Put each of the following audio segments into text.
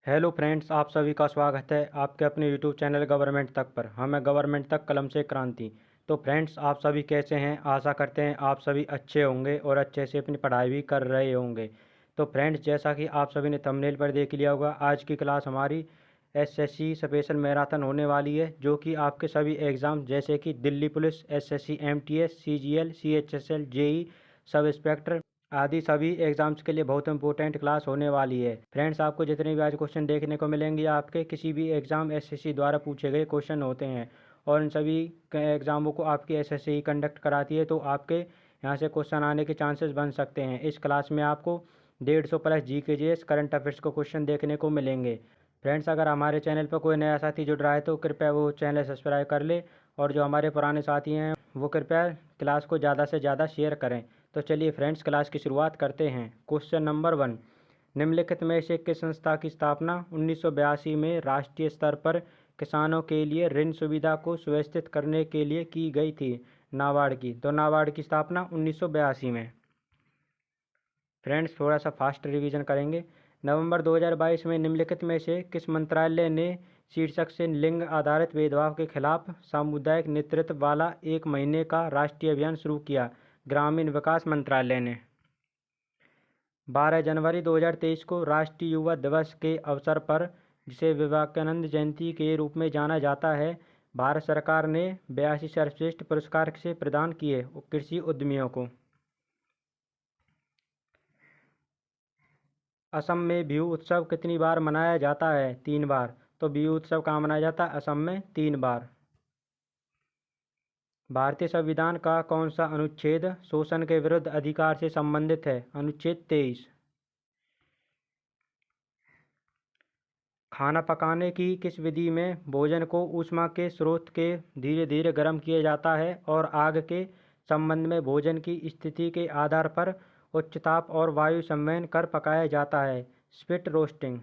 Hello friends, आप सभी का स्वागत है आपके अपने यूट्यूब चैनल गवर्नमेंट तक पर। मैं गवर्नमेंट तक कलम से क्रांति। तो फ्रेंड्स, आप सभी कैसे हैं? आशा करते हैं आप सभी अच्छे होंगे और अच्छे से अपनी पढ़ाई भी कर रहे होंगे। तो फ्रेंड्स, जैसा कि आप सभी ने थंबनेल पर देख लिया होगा, आज की क्लास हमारी एसएससी स्पेशल मैराथन होने वाली है, जो कि आपके सभी एग्ज़ाम जैसे कि Delhi police, SSC MTS, CGL, CHSL, JE, sub inspector आदि सभी एग्ज़ाम्स के लिए बहुत इंपॉर्टेंट क्लास होने वाली है। फ्रेंड्स, आपको जितने भी आज क्वेश्चन देखने को मिलेंगे, आपके किसी भी एग्ज़ाम एसएससी द्वारा पूछे गए क्वेश्चन होते हैं, और इन सभी एग्ज़ामों को आपकी एसएससी ही कंडक्ट कराती है। तो आपके यहाँ से क्वेश्चन आने के चांसेस बन सकते हैं। इस क्लास में आपको 150 प्लस जीकेजीएस करंट अफेयर्स को क्वेश्चन देखने को मिलेंगे। फ्रेंड्स, अगर हमारे चैनल पर कोई नया साथी जुड़ रहा है तो कृपया वो चैनल सब्सक्राइब कर ले, और जो हमारे पुराने साथी हैं वो कृपया क्लास को ज़्यादा से ज़्यादा शेयर करें। तो चलिए फ्रेंड्स, क्लास की शुरुआत करते हैं। क्वेश्चन नंबर 1, निम्नलिखित में से किस संस्था की स्थापना 1982 में राष्ट्रीय स्तर पर किसानों के लिए ऋण सुविधा को सुव्यवस्थित करने के लिए की गई थी? नाबार्ड की। तो नाबार्ड की स्थापना 1982 में। फ्रेंड्स, थोड़ा सा फास्ट रिवीजन करेंगे। नवंबर 2022 में निम्नलिखित में से किस मंत्रालय ने शीर्षक से लिंग आधारित भेदभाव के खिलाफ सामुदायिक नेतृत्व वाला 1 महीने का राष्ट्रीय अभियान शुरू किया? ग्रामीण विकास मंत्रालय ने। 12 जनवरी 2023 को राष्ट्रीय युवा दिवस के अवसर पर, जिसे विवेकानंद जयंती के रूप में जाना जाता है, भारत सरकार ने 82 सर्वश्रेष्ठ पुरस्कार से प्रदान किए कृषि उद्यमियों को। असम में बिहू उत्सव कितनी बार मनाया जाता है? 3 बार। तो बिहू उत्सव कहाँ मनाया जाता है? असम में 3 बार। भारतीय संविधान का कौन सा अनुच्छेद शोषण के विरुद्ध अधिकार से संबंधित है? अनुच्छेद 23। खाना पकाने की किस विधि में भोजन को ऊष्मा के स्रोत के धीरे धीरे गर्म किया जाता है और आग के संबंध में भोजन की स्थिति के आधार पर उच्च ताप और वायु संवहन कर पकाया जाता है? Spit roasting.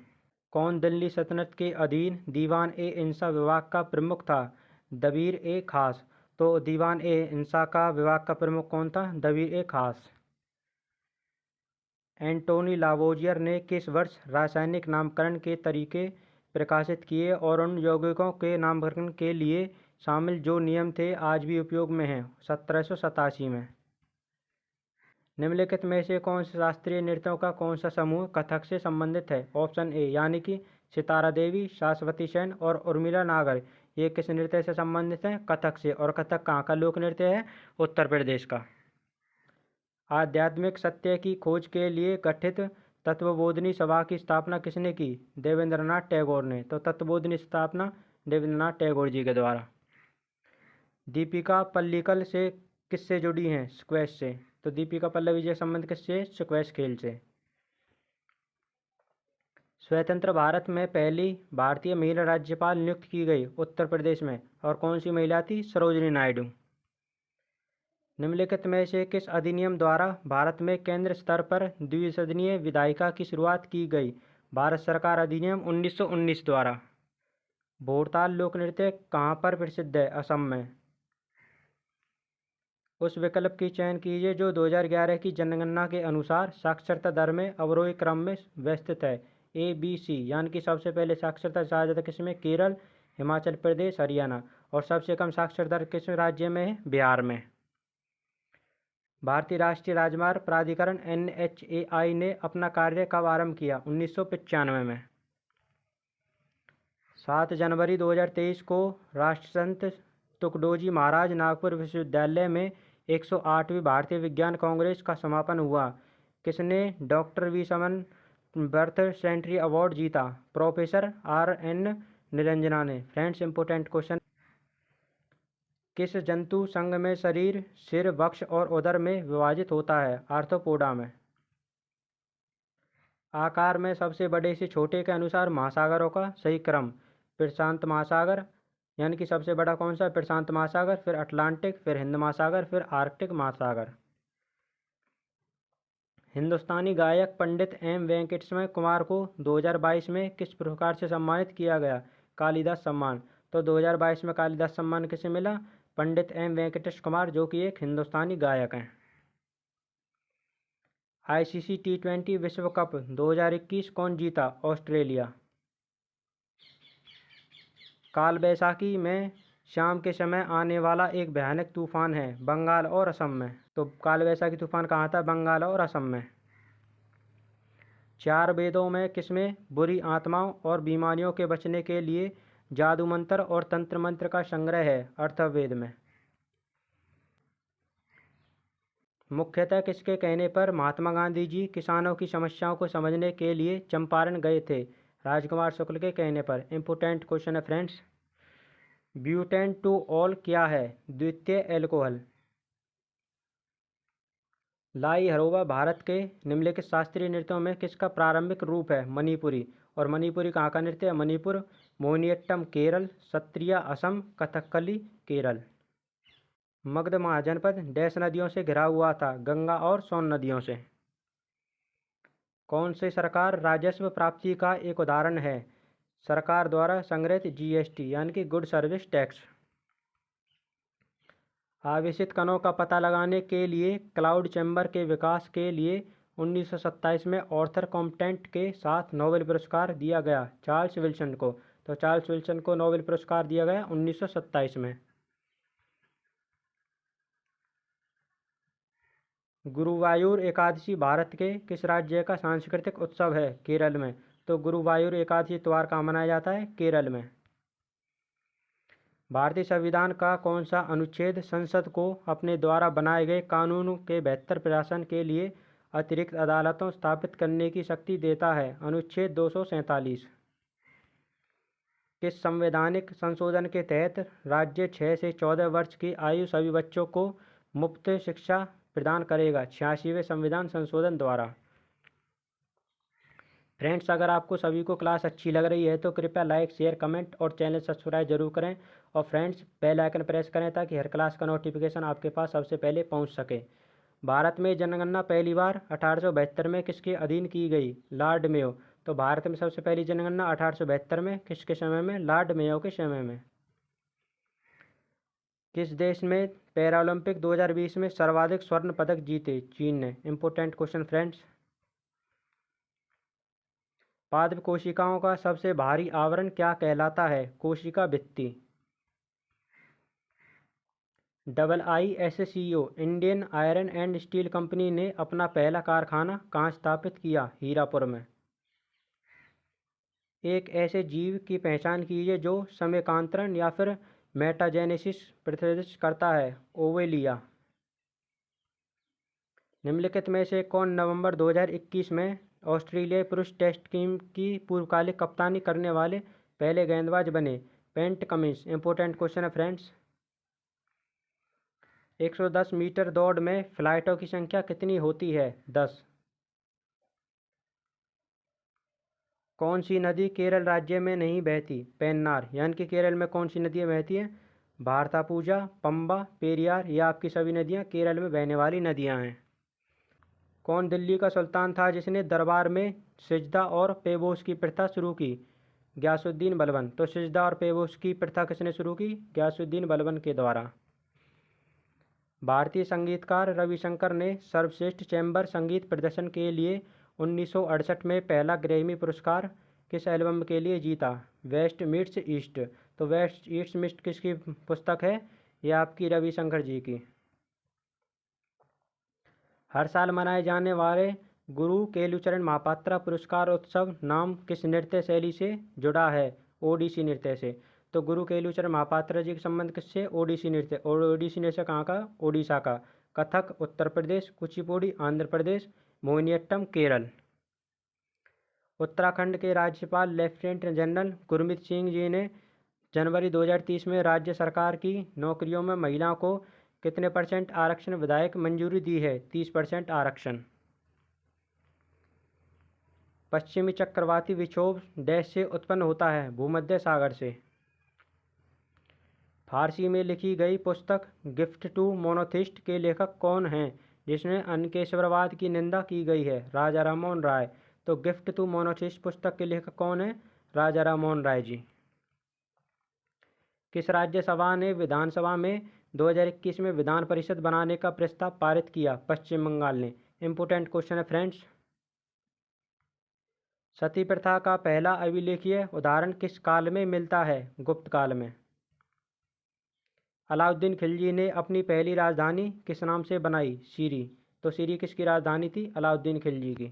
कौन दिल्ली सल्तनत के अधीन दीवान ए इंसा विभाग का प्रमुख था? दबीर ए खास। तो दीवान ए इंसा का विभाग का प्रमुख कौन था? दबीर ए खास। एंटोनी लावोजियर ने किस वर्ष रासायनिक नामकरण के तरीके प्रकाशित किए और उन यौगिकों के नामकरण के लिए शामिल जो नियम थे आज भी उपयोग में हैं? 1787 में। निम्नलिखित में से कौन से शास्त्रीय नृत्यों का कौन सा समूह कथक से संबंधित है? ऑप्शन ए यानी कि सितारा देवी, शाश्वती सेन और उर्मिला नागर, ये किस नृत्य से संबंधित हैं? कथक से। और कथक कहाँ का लोक नृत्य है? उत्तर प्रदेश का। आध्यात्मिक सत्य की खोज के लिए गठित तत्वबोधिनी सभा की स्थापना किसने की? देवेंद्रनाथ टैगोर ने। तो तत्वबोधिनी स्थापना देवेंद्रनाथ टैगोर जी के द्वारा। दीपिका पल्लिकल से किससे जुड़ी हैं? स्क्वैश से। तो दीपिका पल्लवी जी का संबंध किससे? स्क्वैश खेल से। स्वतंत्र भारत में पहली भारतीय महिला राज्यपाल नियुक्त की गई उत्तर प्रदेश में, और कौन सी महिला थी? सरोजिनी नायडू। निम्नलिखित में से किस अधिनियम द्वारा भारत में केंद्र स्तर पर द्विसदनीय विधायिका की शुरुआत की गई? भारत सरकार अधिनियम 1919 द्वारा। भोरताल लोक नृत्य कहाँ पर प्रसिद्ध है? असम में। उस विकल्प की चयन कीजिए जो 2011 की जनगणना के अनुसार साक्षरता दर में अवरोही क्रम में व्यवस्थित है। ए बी सी, यानी कि सबसे पहले साक्षरता ज़्यादा किसमें? केरल, हिमाचल प्रदेश, हरियाणा। और सबसे कम साक्षरता दर किस राज्य में है? बिहार में। भारतीय राष्ट्रीय राजमार्ग प्राधिकरण NHAI ने अपना कार्य कब आरंभ किया? 1995 में। 7 जनवरी 2023 को राष्ट्रसंत तुकडोजी महाराज नागपुर विश्वविद्यालय में 108वीं भारतीय विज्ञान कांग्रेस का समापन हुआ। किसने डॉक्टर वी समन बर्थ सेंचुरी अवार्ड जीता? प्रोफेसर RN निरंजना ने। Friends, important question. किस जंतु संघ में शरीर सिर, वक्ष और उदर में विभाजित होता है? आर्थ्रोपोडा में। आकार में सबसे बड़े से छोटे के अनुसार महासागरों का सही क्रम। प्रशांत महासागर, यानी कि सबसे बड़ा कौन सा? प्रशांत महासागर, फिर अटलांटिक, फिर हिंद महासागर, फिर आर्कटिक महासागर। हिंदुस्तानी गायक पंडित M वेंकटेश्वर कुमार को 2022 में किस पुरस्कार से सम्मानित किया गया? कालिदास सम्मान। तो 2022 में कालिदास सम्मान किसे मिला? पंडित M वेंकटेश कुमार, जो कि एक हिंदुस्तानी गायक हैं। ICC T20 विश्व कप 2021 कौन जीता? ऑस्ट्रेलिया। काल बैसाखी में शाम के समय आने वाला एक भयानक तूफान है बंगाल और असम में। तो काल बैसाखी तूफान कहाँ था? बंगाल और असम में। चार वेदों में किसमें बुरी आत्माओं और बीमारियों के बचने के लिए जादू मंत्र और तंत्र मंत्र का संग्रह है? अथर्ववेद में। मुख्यतः किसके कहने पर महात्मा गांधी जी किसानों की समस्याओं को समझने के लिए चंपारण गए थे? राजकुमार शुक्ल के कहने पर। इम्पोर्टेंट क्वेश्चन है फ्रेंड्स। ब्यूटेन टू ऑल क्या है? द्वितीय एल्कोहल। लाई हरोबा भारत के निम्नलिखित शास्त्रीय नृत्यों में किसका प्रारंभिक रूप है? मणिपुरी। और मणिपुरी कहाँ का नृत्य है? मणिपुर। मोहिनीअट्टम केरल, सत्रिया असम, कथकली केरल। मगध महाजनपद डैश नदियों से घिरा हुआ था? गंगा और सोन नदियों से। कौन सी सरकार राजस्व प्राप्ति का एक उदाहरण है? सरकार द्वारा संग्रहित जीएसटी यानी कि गुड सर्विस टैक्स। आवेशित कणों का पता लगाने के लिए क्लाउड चैम्बर के विकास के लिए 1927 में ऑर्थर कॉम्पटेंट के साथ नोबेल पुरस्कार दिया गया चार्ल्स विल्सन को। तो चार्ल्स विल्सन को नोबेल पुरस्कार दिया गया 1927 में। गुरुवायूर एकादशी भारत के किस राज्य का सांस्कृतिक उत्सव है? केरल में। तो गुरुवायूर एकादशी त्योहार कहाँ मनाया जाता है? केरल में। भारतीय संविधान का कौन सा अनुच्छेद संसद को अपने द्वारा बनाए गए कानून के बेहतर प्रशासन के लिए अतिरिक्त अदालतों स्थापित करने की शक्ति देता है? अनुच्छेद 247। किस संवैधानिक संशोधन के तहत राज्य 6 से 14 वर्ष की आयु सभी बच्चों को मुफ्त शिक्षा प्रदान करेगा? 86वें संविधान संशोधन द्वारा। फ्रेंड्स, अगर आपको सभी को क्लास अच्छी लग रही है तो कृपया लाइक, शेयर, कमेंट और चैनल सब्सक्राइब जरूर करें। और फ्रेंड्स, बेल आइकन प्रेस करें ताकि हर क्लास का नोटिफिकेशन आपके पास सबसे पहले पहुंच सके। भारत में जनगणना पहली बार 1872 में किसके अधीन की गई? Lord Mayo. तो भारत में सबसे पहली जनगणना 1872 में किसके समय में? लॉर्ड मेयो के समय में। किस देश में पैरालंपिक 2020 में सर्वाधिक स्वर्ण पदक जीते? चीन ने। Important question friends. पादप कोशिकाओं का सबसे भारी आवरण क्या कहलाता है? कोशिका भित्ति। IISCO Indian iron and steel company ने अपना पहला कारखाना कहाँ स्थापित किया? हीरापुर में। एक ऐसे जीव की पहचान कीजिए जो समकांतरण या फिर मेटाजेनेसिस प्रदर्शित करता है? ओवेलिया। निम्नलिखित में से कौन नवंबर 2021 में ऑस्ट्रेलियाई पुरुष टेस्ट टीम की पूर्वकालिक कप्तानी करने वाले पहले गेंदबाज बने? Pat Cummins. इंपोर्टेंट क्वेश्चन है फ्रेंड्स। 110 मीटर दौड़ में फ्लाइटों की संख्या कितनी होती है? 10। कौन सी नदी केरल राज्य में नहीं बहती? पेन्नार। यानी कि केरल में कौन सी नदियाँ बहती हैं? भारतापूजा, पंबा, पेरियार। ये आपकी सभी नदियाँ केरल में बहने वाली नदियाँ हैं। कौन दिल्ली का सुल्तान था जिसने दरबार में सिजदा और पेबोस की प्रथा शुरू की? गयासुद्दीन बलबन। तो सिजदा और पेबोस की प्रथा किसने शुरू की? गयासुद्दीन बलबन के द्वारा। भारतीय संगीतकार रविशंकर ने सर्वश्रेष्ठ चैम्बर संगीत प्रदर्शन के लिए 1968 में पहला ग्रैमी पुरस्कार किस एल्बम के लिए जीता? West meets east. तो वेस्ट ईस्ट मिस्ट किसकी पुस्तक है? यह आपकी रविशंकर जी की। हर साल मनाए जाने वाले गुरु केलुचरण महापात्रा पुरस्कार उत्सव नाम किस नृत्य शैली से जुड़ा है? ओडिसी नृत्य से। तो गुरु केलुचरण महापात्रा जी के संबंध किससे? ओडिसी नृत्य। और ओडिसी नृत्य कहाँ का? ओडिशा का। कथक उत्तर प्रदेश, कुचिपुड़ी आंध्र प्रदेश, मोहिनीअट्टम केरल। उत्तराखंड के राज्यपाल लेफ्टिनेंट जनरल गुरमीत सिंह जी ने जनवरी 2030 में राज्य सरकार की नौकरियों में महिलाओं को कितने % आरक्षण विधायक मंजूरी दी है? 30% आरक्षण। पश्चिमी चक्रवाती विक्षोभ डैश से उत्पन्न होता है? भूमध्य सागर से। फारसी में लिखी गई पुस्तक गिफ्ट टू मोनोथिस्ट के लेखक कौन हैं जिसमें अनकेश्वरवाद की निंदा की गई है? राजा राममोहन राय। तो गिफ्ट टू मोनोथिस्ट पुस्तक के लेखक कौन है? राजा राममोहन राय जी। किस राज्यसभा ने विधानसभा में 2021 में विधान परिषद बनाने का प्रस्ताव पारित किया? पश्चिम बंगाल ने। इंपोर्टेंट क्वेश्चन है फ्रेंड्स। सती प्रथा का पहला अभिलेखीय उदाहरण किस काल में मिलता है? गुप्त काल में। अलाउद्दीन खिलजी ने अपनी पहली राजधानी किस नाम से बनाई? सीरी। तो सीरी किसकी राजधानी थी? अलाउद्दीन खिलजी की।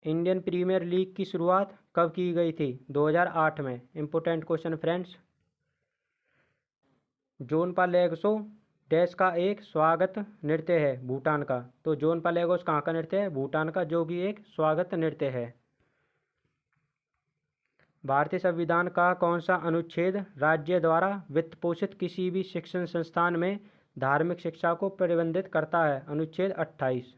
इंडियन प्रीमियर लीग की शुरुआत कब की गई थी? 2008 में। Important question friends. जोनपा लेगोस देश का एक स्वागत नृत्य है भूटान का। तो जोनपा लेगोस कहाँ का नृत्य है? भूटान का, जो कि एक स्वागत नृत्य है। भारतीय संविधान का कौन सा अनुच्छेद राज्य द्वारा वित्त पोषित किसी भी शिक्षण संस्थान में धार्मिक शिक्षा को प्रतिबंधित करता है? अनुच्छेद 28।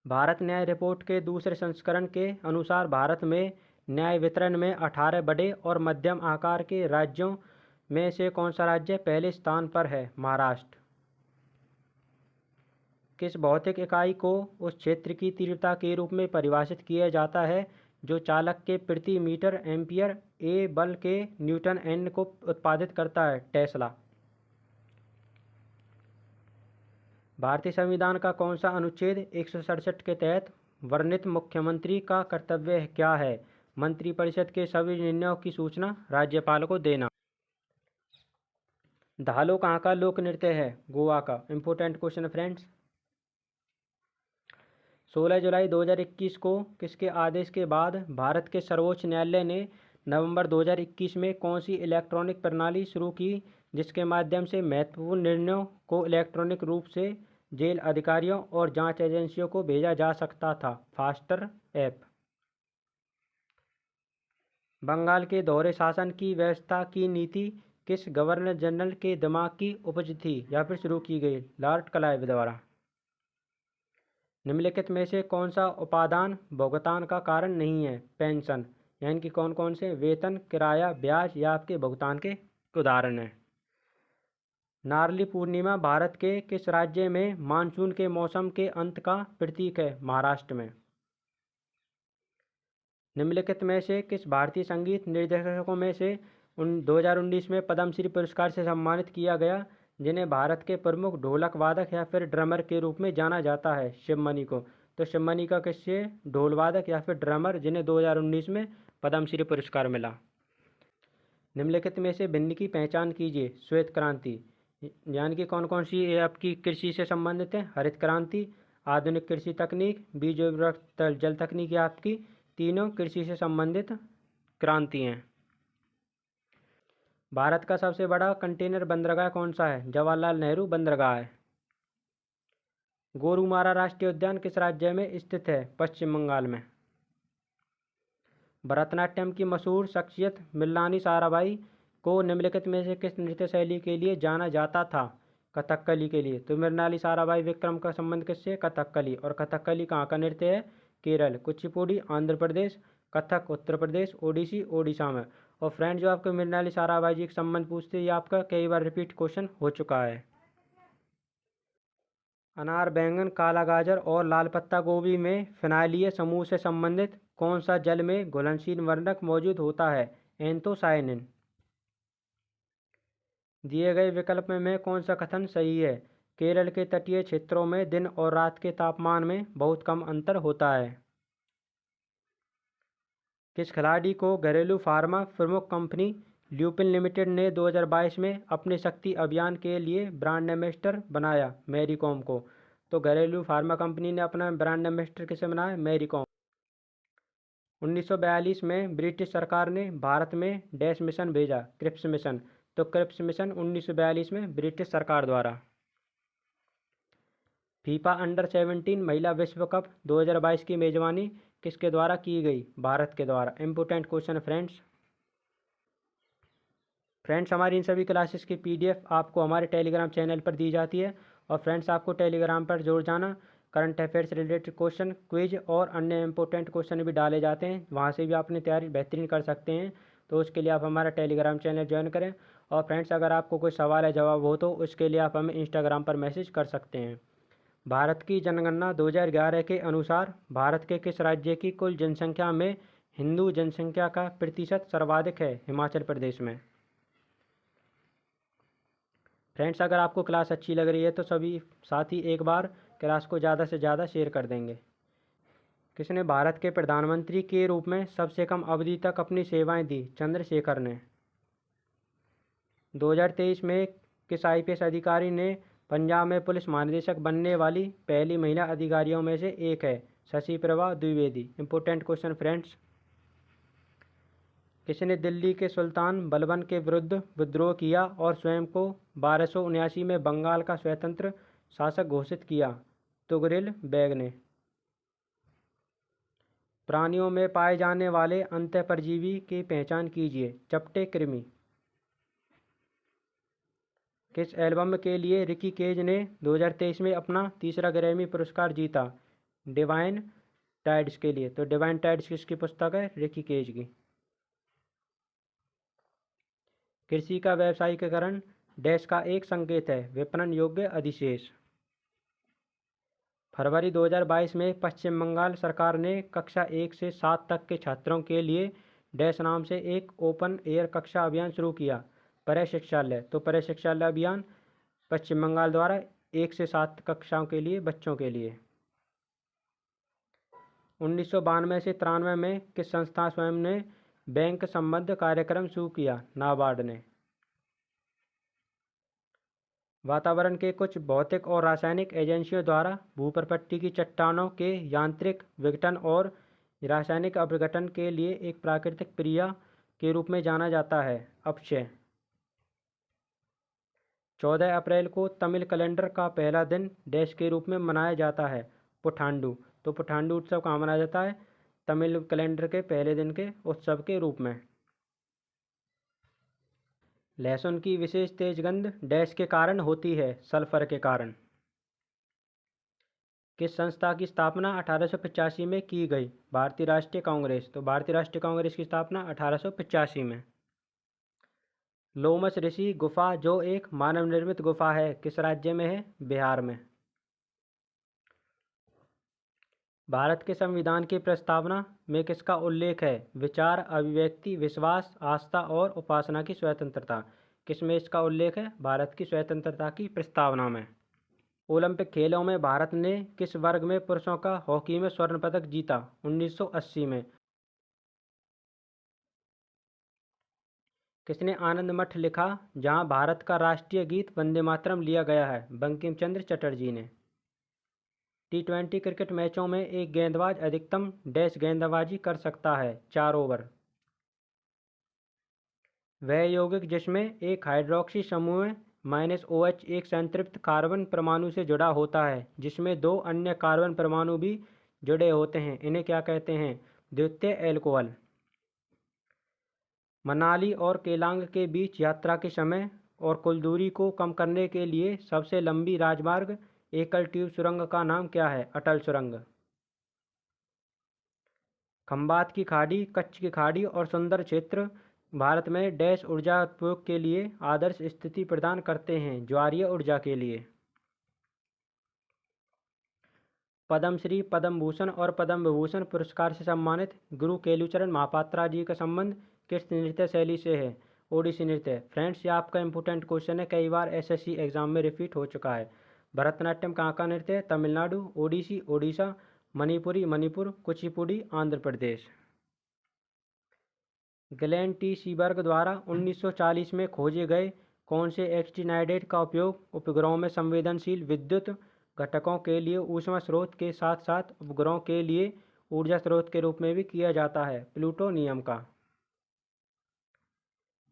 भारत न्याय रिपोर्ट के दूसरे संस्करण के अनुसार भारत में न्याय वितरण में 18 बड़े और मध्यम आकार के राज्यों में से कौन सा राज्य पहले स्थान पर है? महाराष्ट्र। किस भौतिक इकाई को उस क्षेत्र की तीव्रता के रूप में परिभाषित किया जाता है जो चालक के प्रति मीटर एम्पियर ए बल के न्यूटन एन को उत्पादित करता है? टेस्ला। भारतीय संविधान का कौन सा अनुच्छेद 167 के तहत वर्णित मुख्यमंत्री का कर्तव्य क्या है? मंत्रिपरिषद के सभी निर्णयों की सूचना राज्यपाल को देना। धालो कहाँ का लोक नृत्य है? गोवा का। Important question friends. 16 जुलाई 2021 को किसके आदेश के बाद भारत के सर्वोच्च न्यायालय ने नवंबर 2021 में कौन सी इलेक्ट्रॉनिक प्रणाली शुरू की जिसके माध्यम से महत्वपूर्ण निर्णयों को इलेक्ट्रॉनिक रूप से जेल अधिकारियों और जांच एजेंसियों को भेजा जा सकता था? Faster app. बंगाल के दोहरे शासन की व्यवस्था की नीति किस गवर्नर जनरल के दिमाग की उपज थी या फिर शुरू की गई? लॉर्ड क्लाइव द्वारा। निम्नलिखित में से कौन सा उपादान भुगतान का कारण नहीं है? पेंशन। यानी कि कौन कौन से? वेतन, किराया, ब्याज या आपके भुगतान के उदाहरण हैं। नारली पूर्णिमा भारत के किस राज्य में मानसून के मौसम के अंत का प्रतीक है? महाराष्ट्र में। निम्नलिखित में से किस भारतीय संगीत निर्देशकों में से 2019 में पद्मश्री पुरस्कार से सम्मानित किया गया जिन्हें भारत के प्रमुख ढोलक वादक या फिर ड्रमर के रूप में जाना जाता है? शिवमणि को। तो शिवमणि का किससे? ढोल वादक या फिर ड्रमर जिन्हें 2019 में पद्मश्री पुरस्कार मिला। निम्नलिखित में से भिन्न की पहचान कीजिए। श्वेत क्रांति यानी कि कौन कौन सी ये आपकी कृषि से संबंधित है? हरित क्रांति, आधुनिक कृषि तकनीक, बीज उर्वरक जल तकनीक, आपकी तीनों कृषि से संबंधित क्रांति हैं। भारत का सबसे बड़ा कंटेनर बंदरगाह कौन सा है? जवाहरलाल नेहरू बंदरगाह है। गोरुमारा राष्ट्रीय उद्यान किस राज्य में स्थित है? पश्चिम बंगाल में। भरतनाट्यम की मशहूर शख्सियत मृणालिनी साराभाई को निम्नलिखित में से किस नृत्य शैली के लिए जाना जाता था? कथकली के लिए। तो मृणालिनी साराभाई विक्रम का संबंध किससे? कथकली। और कथकली कहाँ का नृत्य है? केरल। कुचिपुड़ी आंध्र प्रदेश, कथक उत्तर प्रदेश, ओडिसी ओडिशा में। और फ्रेंड जो आपको मृणालिनी साराभाई जी के संबंध पूछते हैं, ये आपका कई बार रिपीट क्वेश्चन हो चुका है। अनार, बैंगन, काला गाजर और लाल पत्ता गोभी में फिनाइलीय समूह से संबंधित कौन सा जल में घुलनशील वर्णक मौजूद होता है? एंथोसायनिन। दिए गए विकल्प में कौन सा कथन सही है? केरल के तटीय क्षेत्रों में दिन और रात के तापमान में बहुत कम अंतर होता है। किस खिलाड़ी को घरेलू फार्मा प्रमुख कंपनी ल्यूपिन लिमिटेड ने 2022 में अपने शक्ति अभियान के लिए ब्रांड एम्बेसडर बनाया? मैरी कॉम को। तो घरेलू फार्मा कंपनी ने अपना ब्रांड एम्बेसडर किसे बनाया? Mary com. 1942 में ब्रिटिश सरकार ने भारत में डैश मिशन भेजा? Cripps mission. तो क्रिप्स मिशन 1942 में ब्रिटिश सरकार द्वारा। फीफा अंडर 17 महिला विश्व कप 2022 की मेजबानी किसके द्वारा की गई? भारत के द्वारा। इम्पोर्टेंट क्वेश्चन फ्रेंड्स हमारी इन सभी क्लासेस की PDF आपको हमारे टेलीग्राम चैनल पर दी जाती है। और फ्रेंड्स आपको टेलीग्राम पर जुड़ जाना। Current affairs related question, quiz और अन्य इंपॉर्टेंट क्वेश्चन भी डाले जाते हैं, वहाँ से भी आप अपनी तैयारी बेहतरीन कर सकते हैं। तो उसके लिए आप हमारा टेलीग्राम चैनल ज्वाइन करें। और फ्रेंड्स अगर आपको कोई सवाल या जवाब हो तो उसके लिए आप हमें इंस्टाग्राम पर मैसेज कर सकते हैं। भारत की जनगणना 2011 के अनुसार भारत के किस राज्य की कुल जनसंख्या में हिंदू जनसंख्या का प्रतिशत सर्वाधिक है? हिमाचल प्रदेश में। फ्रेंड्स अगर आपको क्लास अच्छी लग रही है तो सभी साथी एक बार क्लास को ज़्यादा से ज़्यादा शेयर कर देंगे। किसने भारत के प्रधानमंत्री के रूप में सबसे कम अवधि तक अपनी सेवाएं दी? चंद्रशेखर ने। 2023 में किस आईपीएस अधिकारी ने पंजाब में पुलिस महानिदेशक बनने वाली पहली महिला अधिकारियों में से एक है? Shashi Prabha Dwivedi. Important question friends. किसने दिल्ली के सुल्तान बलबन के विरुद्ध विद्रोह किया और स्वयं को 1279 में बंगाल का स्वतंत्र शासक घोषित किया? तुगरिल बेग ने। प्राणियों में पाए जाने वाले अंतःपरजीवी की पहचान कीजिए। चपटे कृमि। किस एल्बम के लिए रिकी केज ने 2023 में अपना तीसरा ग्रैमी पुरस्कार जीता? डिवाइन टाइड्स के लिए। तो डिवाइन टाइड्स किसकी पुस्तक है? रिकी केज की। कृषि का व्यावसायीकरण डैश का एक संकेत है? विपणन योग्य अधिशेष। फरवरी 2022 में पश्चिम बंगाल सरकार ने कक्षा 1 से 7 तक के छात्रों के लिए डैश नाम से एक ओपन एयर कक्षा अभियान शुरू किया? प्रशिक्षालय। तो प्रशिक्षालय अभियान पश्चिम बंगाल द्वारा 1 से 7 कक्षाओं के लिए बच्चों के लिए। 1992 से 93 में किस संस्था स्वयं ने बैंक संबद्ध कार्यक्रम शुरू किया? नाबार्ड ने। वातावरण के कुछ भौतिक और रासायनिक एजेंसियों द्वारा भूप्रपट्टी की चट्टानों के यांत्रिक विघटन और रासायनिक अपघटन के लिए एक प्राकृतिक क्रिया के रूप में जाना जाता है? अपक्षय। 14 अप्रैल को तमिल कैलेंडर का पहला दिन डैश के रूप में मनाया जाता है? पुठांडु। तो पुठांडु उत्सव कहाँ मनाया जाता है? तमिल कैलेंडर के पहले दिन के उत्सव के रूप में। लहसुन की विशेष तेज गंध डैश के कारण होती है? सल्फर के कारण। किस संस्था की स्थापना 1885 में की गई? भारतीय राष्ट्रीय कांग्रेस। तो भारतीय राष्ट्रीय कांग्रेस की स्थापना 1885 में। लोमस ऋषि गुफा जो एक मानव निर्मित गुफा है किस राज्य में है? बिहार में। भारत के संविधान की प्रस्तावना में किसका उल्लेख है? विचार, अभिव्यक्ति, विश्वास, आस्था और उपासना की स्वतंत्रता। किसमें इसका उल्लेख है? भारत की स्वतंत्रता की प्रस्तावना में। ओलंपिक खेलों में भारत ने किस वर्ग में पुरुषों का हॉकी में स्वर्ण पदक जीता? 1980 में। किसने आनंद मठ लिखा जहां भारत का राष्ट्रीय गीत वंदे मातरम लिया गया है? बंकिम चंद्र चटर्जी ने। T20 क्रिकेट मैचों में एक गेंदबाज अधिकतम डैश गेंदबाजी कर सकता है? 4 ओवर। वह यौगिक जिसमें एक हाइड्रोक्सी समूह -OH एक संतृप्त कार्बन परमाणु से जुड़ा होता है जिसमें 2 अन्य कार्बन परमाणु भी जुड़े होते हैं, इन्हें क्या कहते हैं? द्वितीय एल्कोहल। मनाली और केलांग के बीच यात्रा के समय और कुल दूरी को कम करने के लिए सबसे लंबी राजमार्ग एकल ट्यूब सुरंग का नाम क्या है? अटल सुरंग। खंबात की खाड़ी, कच्छ की खाड़ी और सुंदर क्षेत्र भारत में डैश ऊर्जा उपयोग के लिए आदर्श स्थिति प्रदान करते हैं? ज्वारीय ऊर्जा के लिए। पद्मश्री, पद्म भूषण और पद्म विभूषण पुरस्कार से सम्मानित गुरु केलुचरण महापात्रा जी का संबंध किस नृत्य शैली से है? ओडिसी नृत्य। फ्रेंड्स, ये आपका इंपॉर्टेंट क्वेश्चन है, कई बार एसएससी एग्जाम में रिपीट हो चुका है। भरतनाट्यम कहाँ का नृत्य है? तमिलनाडु। ओडिसी ओडिशा। मणिपुरी मणिपुर। कुचिपुड़ी आंध्र प्रदेश। ग्लेन टी सीबर्ग द्वारा 1940 में खोजे गए कौन से एक्टिनाइडेट का उपयोग उपग्रहों में संवेदनशील विद्युत घटकों के लिए ऊष्मा स्रोत के साथ साथ उपग्रहों के लिए ऊर्जा स्रोत के रूप में भी किया जाता है? प्लूटोनियम का।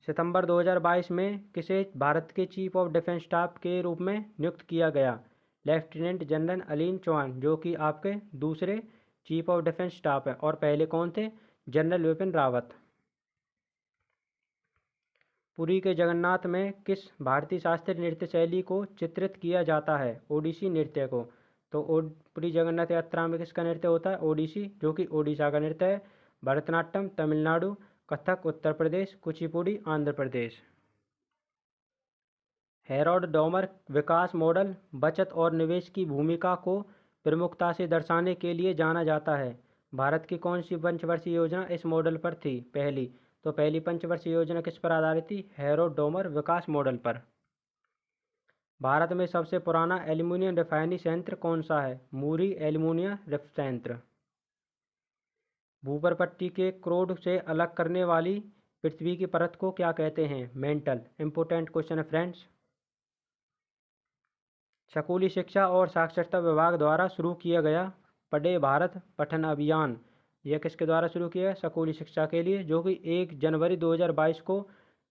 सितंबर 2022 में किसे भारत के चीफ ऑफ डिफेंस स्टाफ के रूप में नियुक्त किया गया? लेफ्टिनेंट जनरल अलीन चौहान, जो कि आपके दूसरे चीफ ऑफ डिफेंस स्टाफ हैं, और पहले कौन थे? जनरल विपिन रावत। पुरी के जगन्नाथ में किस भारतीय शास्त्रीय नृत्य शैली को चित्रित किया जाता है? ओडिसी नृत्य को। तो पुरी जगन्नाथ यात्रा में किसका नृत्य होता है? ओडिसी, जो कि ओडिशा का नृत्य है। भरतनाट्यम तमिलनाडु। कथक उत्तर प्रदेश। कुचिपुड़ी आंध्र प्रदेश। हेरोल्ड डॉमर विकास मॉडल बचत और निवेश की भूमिका को प्रमुखता से दर्शाने के लिए जाना जाता है? भारत की कौन सी पंचवर्षीय योजना इस मॉडल पर थी? पहली। तो पहली पंचवर्षीय योजना किस पर आधारित थी? हेरोल्ड डॉमर विकास मॉडल पर। भारत में सबसे पुराना एल्युमिनियम रिफाइनरी संयंत्र कौन सा है? मूरी एल्युमिनियम संयंत्र। भूपर पट्टी के क्रोड से अलग करने वाली पृथ्वी की परत को क्या कहते हैं? मेंटल। इंपोर्टेंट क्वेश्चन है फ्रेंड्स। स्कूली शिक्षा और साक्षरता विभाग द्वारा शुरू किया गया पढ़े भारत पठन अभियान, यह किसके द्वारा शुरू किया? स्कूली शिक्षा के लिए, जो कि 1 जनवरी 2022 को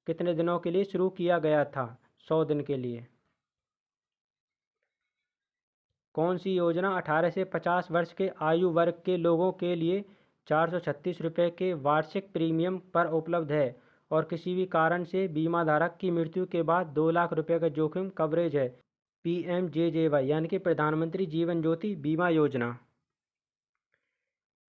कितने दिनों के लिए शुरू किया गया था? 100 दिन के लिए। कौन सी योजना 18 से 50 वर्ष के आयु वर्ग के लोगों के लिए 436 रुपये के वार्षिक प्रीमियम पर उपलब्ध है और किसी भी कारण से बीमा धारक की मृत्यु के बाद 2 लाख रुपये का जोखिम कवरेज है? PMJJY यानी कि प्रधानमंत्री जीवन ज्योति बीमा योजना।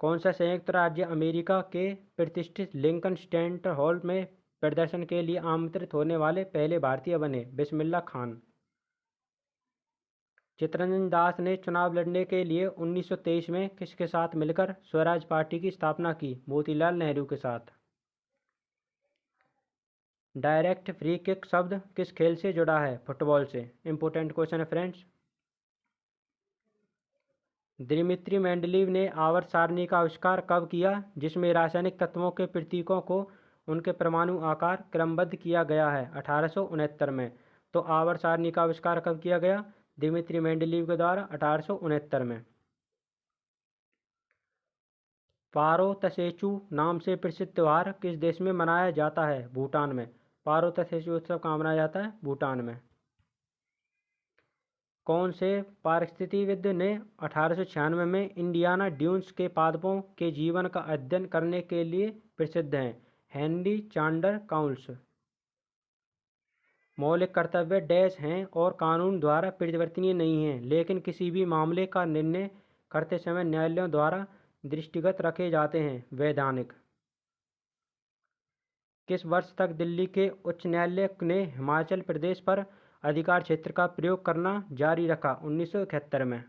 कौन सा संयुक्त राज्य अमेरिका के प्रतिष्ठित लिंकन सेंटर हॉल में प्रदर्शन के लिए आमंत्रित होने वाले पहले भारतीय बने? बिस्मिल्लाह खान। चित्तरंजन दास ने चुनाव लड़ने के लिए 1923 में किसके साथ मिलकर स्वराज पार्टी की स्थापना की? मोतीलाल नेहरू के साथ। डायरेक्ट फ्री किक शब्द किस खेल से जुड़ा है? फुटबॉल से। इंपोर्टेंट क्वेश्चन है फ्रेंड्स। दिमित्री मेंडलीव ने आवर्त सारणी का आविष्कार कब किया, जिसमें रासायनिक तत्वों के प्रतीकों को उनके परमाणु आकार क्रमबद्ध किया गया है? 1869 में। तो आवर्त सारणी का आविष्कार कब किया गया? दिमित्री मेंडलीव के द्वारा 1869 में। पारो तसेचू नाम से प्रसिद्ध त्योहार किस देश में मनाया जाता है? भूटान में। पारो तसेचू उत्सव कहाँ मनाया जाता है? भूटान में। कौन से पारिस्थितिविद ने 1896 में इंडियाना ड्यून्स के पादपों के जीवन का अध्ययन करने के लिए प्रसिद्ध हैं? Henry Chandler Cowles. मौलिक कर्तव्य डैश हैं और कानून द्वारा परिवर्तनीय नहीं हैं, लेकिन किसी भी मामले का निर्णय करते समय न्यायालयों द्वारा दृष्टिगत रखे जाते हैं? वैधानिक। किस वर्ष तक दिल्ली के उच्च न्यायालय ने हिमाचल प्रदेश पर अधिकार क्षेत्र का प्रयोग करना जारी रखा? 1971 में।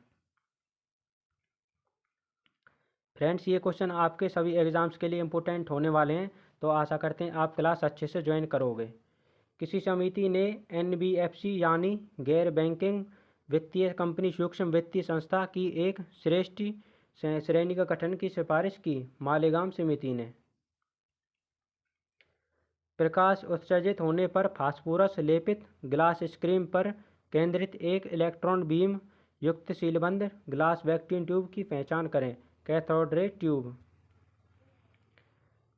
फ्रेंड्स, ये क्वेश्चन आपके सभी एग्जाम्स के लिए इम्पोर्टेंट होने वाले हैं, तो आशा करते हैं आप क्लास अच्छे से ज्वाइन करोगे। किसी समिति ने NBFC यानी गैर बैंकिंग वित्तीय कंपनी सूक्ष्म वित्तीय संस्था की एक श्रेष्ठ श्रेणी का गठन की सिफारिश की? मालेगाम समिति ने। प्रकाश उत्सर्जित होने पर फास्फोरस लेपित ग्लास स्क्रीन पर केंद्रित एक इलेक्ट्रॉन बीम युक्त सीलबंद ग्लास वैक्यूम ट्यूब की पहचान करें? Cathode ray tube.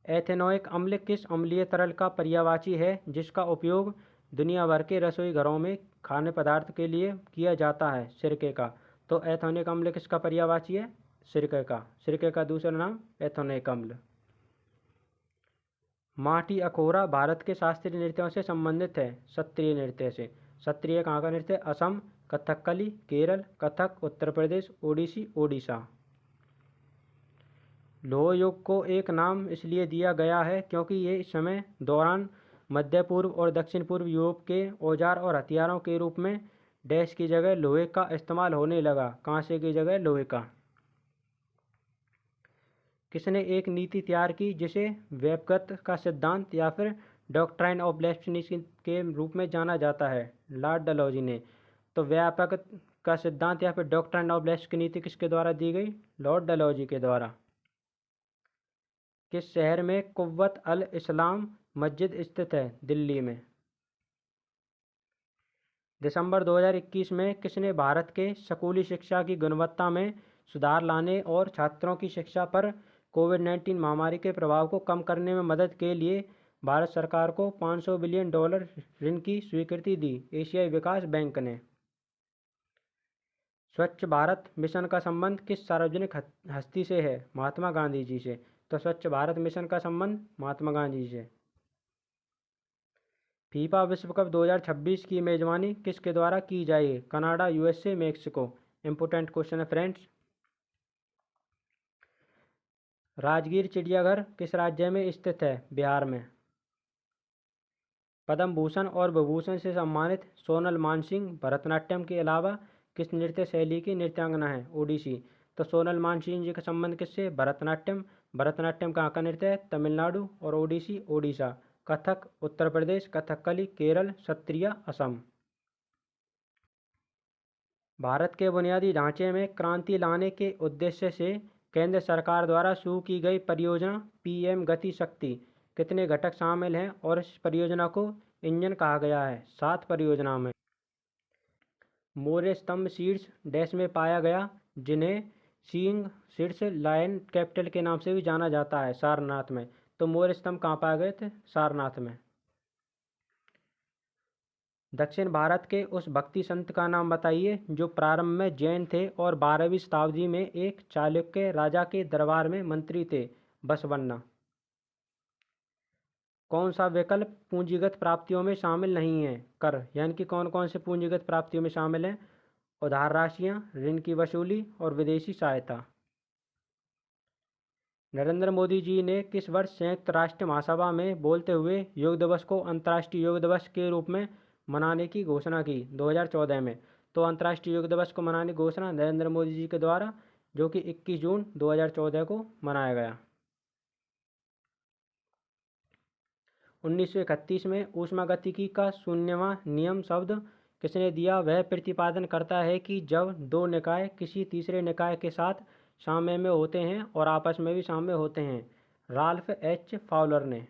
एथेनोइक अम्ल किस अम्लीय तरल का पर्यायवाची है जिसका उपयोग दुनिया भर के रसोई घरों में खाद्य पदार्थ के लिए किया जाता है? सिरके का। तो एथेनोइक अम्ल किसका पर्यायवाची है? सिरके का। सिरके का दूसरा नाम एथेनोइक अम्ल। माटी अखोरा भारत के शास्त्रीय नृत्यों से संबंधित है? सत्रिय नृत्य से। सत्रिय कहाँ का नृत्य? असम। कथकली केरल, कथक उत्तर प्रदेश, ओडिसी ओडिशा। लौह युग को एक नाम इसलिए दिया गया है क्योंकि ये इस समय दौरान मध्य पूर्व और दक्षिण पूर्व यूरोप के औजार और हथियारों के रूप में डैश की जगह लोहे का इस्तेमाल होने लगा? कांसे की जगह लोहे का। किसने एक नीति तैयार की जिसे वेबगत का सिद्धांत या फिर डॉक्ट्राइन ऑफ लेब्निज के रूप में जाना जाता है? लॉर्ड डलहौजी ने। तो व्यापक का सिद्धांत या फिर डॉक्ट्राइन ऑफ लेब्निज की नीति किसके द्वारा दी गई? लॉर्ड डलहौजी के द्वारा। किस शहर में कुव्वत अल इस्लाम मस्जिद स्थित है? दिल्ली में। दिसंबर 2021 में किसने भारत के स्कूली शिक्षा की गुणवत्ता में सुधार लाने और छात्रों की शिक्षा पर कोविड-19 महामारी के प्रभाव को कम करने में मदद के लिए भारत सरकार को $500 बिलियन ऋण की स्वीकृति दी? एशियाई विकास बैंक ने। स्वच्छ भारत मिशन का संबंध किस सार्वजनिक हस्ती से है? महात्मा गांधी जी से। तो स्वच्छ भारत मिशन का संबंध महात्मा गांधी से। फीफा विश्व कप 2026 की मेजबानी किसके द्वारा की जाएगी? Canada, USA, Mexico. Important question है फ्रेंड्स। राजगीर चिड़ियाघर किस राज्य में स्थित है? बिहार में। पद्म भूषण और विभूषण से सम्मानित सोनल मानसिंह भरतनाट्यम के अलावा किस नृत्य शैली की नृत्यांगना है? ओडिसी। तो सोनल मानसिंह जी का संबंध किससे? भरतनाट्यम। भरतनाट्यम कहाँ का नृत्य है? तमिलनाडु। और ओडिसी ओडिशा। कथक उत्तर प्रदेश, कथकली केरल, सत्रिया असम। भारत के बुनियादी ढांचे में क्रांति लाने के उद्देश्य से केंद्र सरकार द्वारा शुरू की गई परियोजना पीएम गति शक्ति कितने घटक शामिल हैं और इस परियोजना को इंजन कहा गया है? 7 परियोजना में। मौर्य स्तंभ शीर्ष डैश में पाया गया, जिन्हें सिंह शीर्ष लायन कैपिटल के नाम से भी जाना जाता है, सारनाथ में। तो मौर्य स्तंभ कहाँ पाए गए थे? सारनाथ में। दक्षिण भारत के उस भक्ति संत का नाम बताइए जो प्रारंभ में जैन थे और 12वीं शताब्दी में एक चालुक्य राजा के दरबार में मंत्री थे। बसवन्ना। कौन सा विकल्प पूंजीगत प्राप्तियों में शामिल नहीं है? कर, यानी कि कौन कौन से पूंजीगत प्राप्तियों में शामिल हैं? उधार राशियां, ऋण की वसूली और विदेशी सहायता। नरेंद्र मोदी जी ने किस वर्ष संयुक्त राष्ट्र महासभा में बोलते हुए योग दिवस को अंतर्राष्ट्रीय योग दिवस के रूप में मनाने की घोषणा की? 2014 में। तो अंतर्राष्ट्रीय योग दिवस को मनाने की घोषणा नरेंद्र मोदी जी के द्वारा, जो कि 21 जून 2014 को मनाया गया। 1931 में ऊष्मागतिकी का शून्यवां नियम शब्द किसने दिया? वह प्रतिपादन करता है कि जब दो निकाय किसी तीसरे निकाय के साथ साम्य में होते हैं और आपस में भी साम्य होते हैं। राल्फ एच फाउलर ने।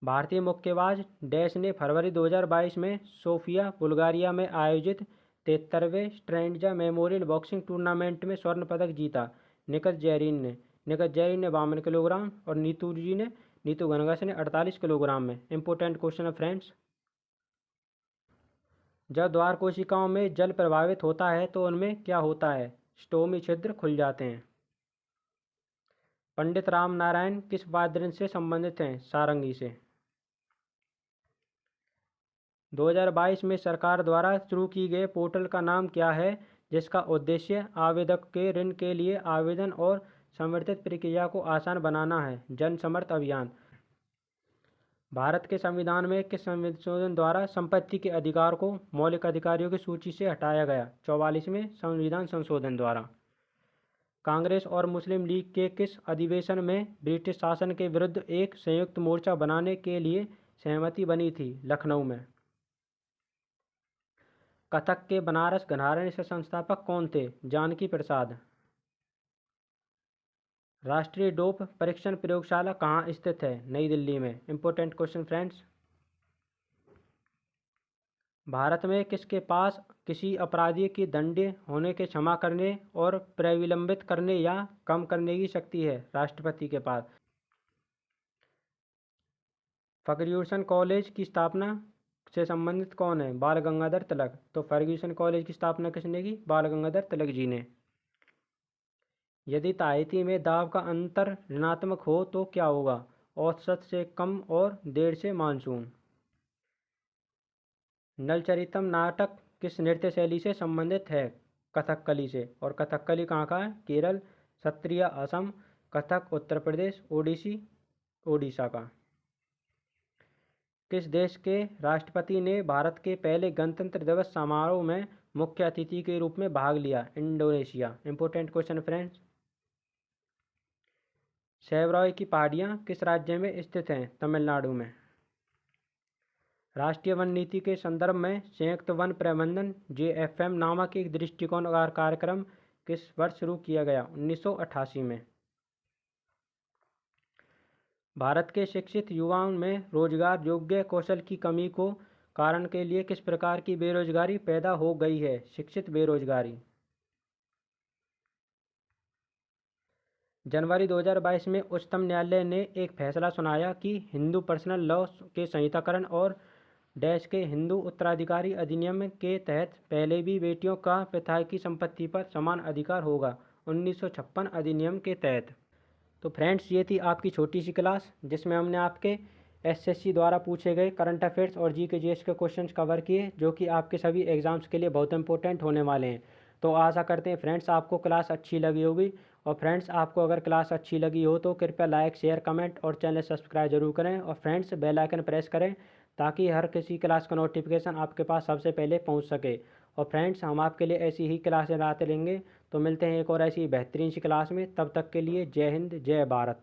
भारतीय मुक्केबाज डैश ने फरवरी 2022 में सोफिया बुल्गारिया में आयोजित 73वें स्ट्रेंडजा मेमोरियल बॉक्सिंग टूर्नामेंट में स्वर्ण पदक जीता? निखत जैरीन ने। निखत जैरीन ने 52 किलोग्राम और नीतू घनघस ने 48 किलोग्राम में। इंपॉर्टेंट क्वेश्चन है फ्रेंड्स। जब द्वार कोशिकाओं में जल प्रभावित होता है तो उनमें क्या होता है? स्टोमी छिद्र खुल जाते हैं। पंडित राम नारायण किस वाद्य यंत्र से संबंधित हैं? सारंगी से। 2022 में सरकार द्वारा शुरू की गए पोर्टल का नाम क्या है, जिसका उद्देश्य आवेदक के ऋण के लिए आवेदन और समर्थित प्रक्रिया को आसान बनाना है? जन समर्थ अभियान। भारत के संविधान में किस संशोधन द्वारा संपत्ति के अधिकार को मौलिक अधिकारों की सूची से हटाया गया? 44वें संविधान संशोधन द्वारा। कांग्रेस और मुस्लिम लीग के किस अधिवेशन में ब्रिटिश शासन के विरुद्ध एक संयुक्त मोर्चा बनाने के लिए सहमति बनी थी? लखनऊ में। कथक के बनारस घराने के संस्थापक कौन थे? जानकी प्रसाद। राष्ट्रीय डोप परीक्षण प्रयोगशाला कहाँ स्थित है? नई दिल्ली में। Important question friends. भारत में किसके पास किसी अपराधी की दंड होने के क्षमा करने और प्रविलंबित करने या कम करने की शक्ति है? राष्ट्रपति के पास। फर्ग्यूसन कॉलेज की स्थापना से संबंधित कौन है? बाल गंगाधर तिलक। तो फर्ग्यूसन कॉलेज की स्थापना किसने की? बाल गंगाधर तिलक जी ने। यदि ताहिती में दाब का अंतर ऋणात्मक हो तो क्या होगा? औसत से कम और देर से मानसून। नलचरितम नाटक किस नृत्य शैली से संबंधित है? कथकली से। और कथकली कहाँ का है? केरल। सत्रिया असम। कथक उत्तर प्रदेश। ओडिसी ओडिशा का। किस देश के राष्ट्रपति ने भारत के पहले गणतंत्र दिवस समारोह में मुख्य अतिथि के रूप में भाग लिया? Indonesia. Important question friends. Shevaroy की पहाड़ियाँ किस राज्य में स्थित हैं? तमिलनाडु में। राष्ट्रीय वन नीति के संदर्भ में संयुक्त वन प्रबंधन JFM नामक एक दृष्टिकोण और कार्यक्रम किस वर्ष शुरू किया गया? 1988 में। भारत के शिक्षित युवाओं में रोजगार योग्य कौशल की कमी को कारण के लिए किस प्रकार की बेरोजगारी पैदा हो गई है? शिक्षित बेरोजगारी। जनवरी 2022 में उच्चतम न्यायालय ने एक फैसला सुनाया कि हिंदू पर्सनल लॉ के संहिताकरण और डैश के हिंदू उत्तराधिकारी अधिनियम के तहत पहले भी बेटियों का पिता की संपत्ति पर समान अधिकार होगा, 1956 अधिनियम के तहत। तो फ्रेंड्स, ये थी आपकी छोटी सी क्लास जिसमें हमने आपके SSC द्वारा पूछे गए करंट अफेयर्स और GK GS के क्वेश्चंस कवर किए, जो कि आपके सभी एग्जाम्स के लिए बहुत इंपॉर्टेंट होने वाले हैं। तो आशा करते हैं फ्रेंड्स आपको क्लास अच्छी लगी होगी। और फ्रेंड्स, आपको अगर क्लास अच्छी लगी हो तो कृपया लाइक, शेयर, कमेंट और चैनल सब्सक्राइब जरूर करें। और फ्रेंड्स, बेल आइकन प्रेस करें ताकि हर किसी क्लास का नोटिफिकेशन आपके पास सबसे पहले पहुंच सके। और फ्रेंड्स, हम आपके लिए ऐसी ही क्लासें लाते रहेंगे। तो मिलते हैं एक और ऐसी बेहतरीन सी क्लास में। तब तक के लिए जय हिंद, जय भारत।